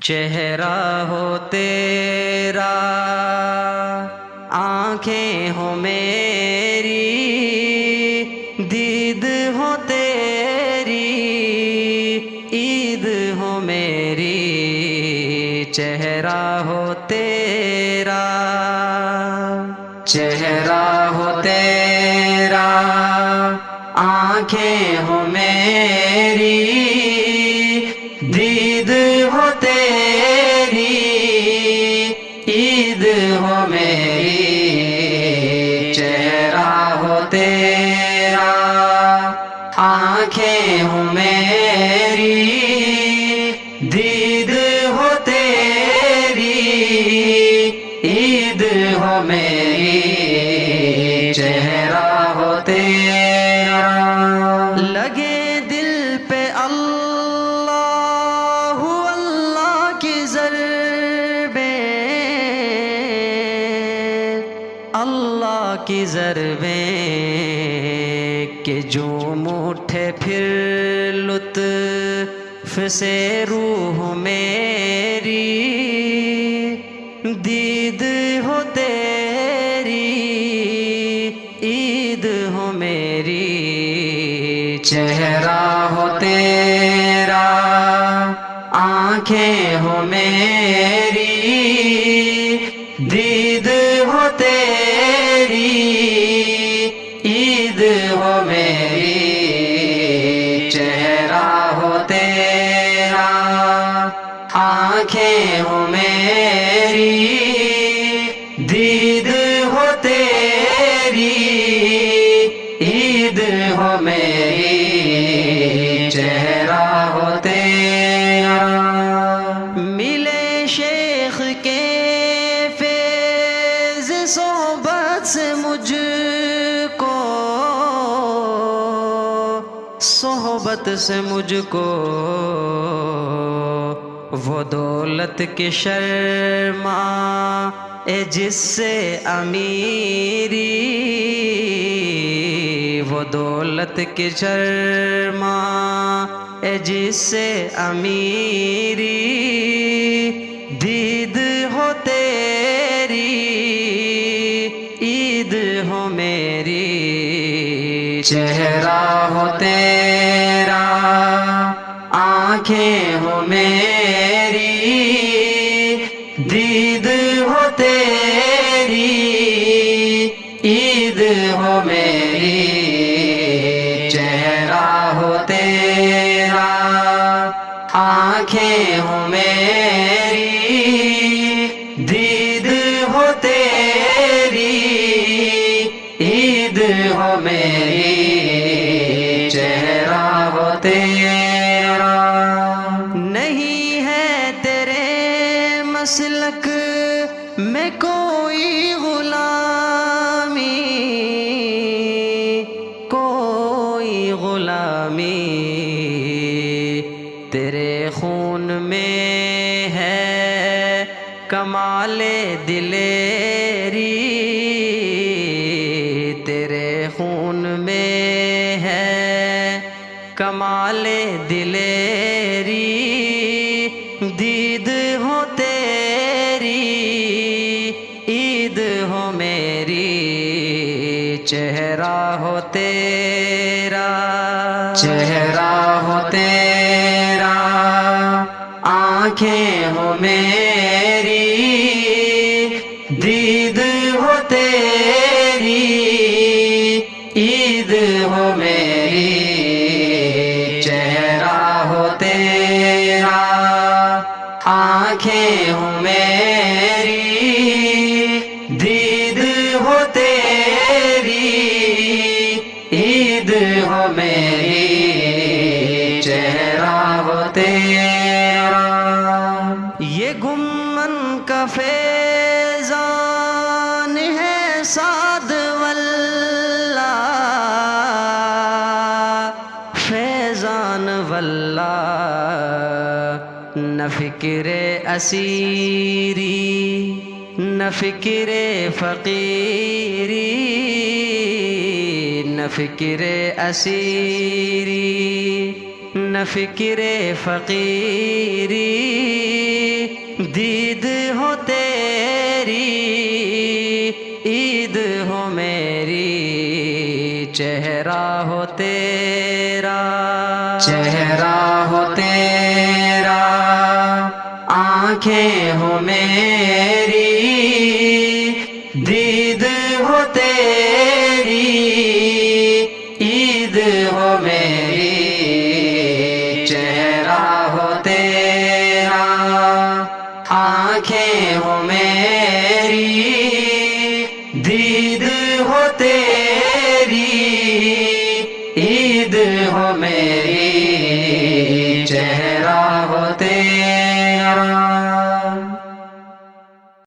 چہرہ ہو تیرا، آنکھیں ہو میری، دید ہو تیری، عید ہو میری، چہرہ ہو تیرا، چہرہ ہو تیرا، آنکھیں ہو میری، دید ہو تیری، عید ہو میری، چہرہ ہو تیرا، آنکھیں ہو میری، دید ہو تیری، عید ہو میری، چہرہ ہو تیرا۔ لگے دل پہ اللہ اللہ کی ضربیں، اللہ کی ضربیں، کہ جوم اٹھے پھر لطف سے روح میری، دید ہو تیری، عید ہو میری، چہرہ ہو تیرا، آنکھیں ہو میری، دید ہو تیری، عید ہو میری، چہرہ ہو تیرا، آنکھیں ہو میری، دید ہو تیری، عید ہو میری، چہرہ ہو تیرا۔ ملے شیخ کے فیض صحبت سے مجھ کو، صحبت سے مجھ کو، وہ دولت کی شرمائے جس سے امیری، وہ دولت کی شرمائے جس سے امیری، دید ہو تیری، عید ہو میری، چہرہ ہو تیرا، آنکھیں ہو میری، دید ہو تیری، عید ہو میری، چہرہ ہو تیرا، آنکھیں ہو میری، دید ہو تیری، عید ہو میری، چہرہ ہو تیرا۔ نہیں ہے تیرے مسلک میں کوئی غلامی، کوئی غلامی، تیرے خون میں ہے کمال دلیری، تیرے خون میں ہے کمال دلیری، دید ہو تیری، عید ہو میری، چہرہ ہو تیرا، چہرہ ہو تیرا، آنکھیں ہو میری، دید ہو تیری، عید ہو میری، چہرہ ہو تیرا، آنکھیں ہو میری، دید ہو تیری، عید ہو میری، چہرہ ہو تیرا۔ یہ گمن کا فیضان ہے سعد واللہ، فیضان واللہ، نہ فکر اسیری، نہ فکر فقیری، نہ فکر اسیری، نہ فکر فقیری، دید ہو تیری عید ہو میری چہرہ ہو تیرا چہرہ ہو تیرا آنکھیں ہو میری دید ہو تیری عید ہو میری چہرہ ہو تیرا آنکھیں ہو میری دید ہو تیری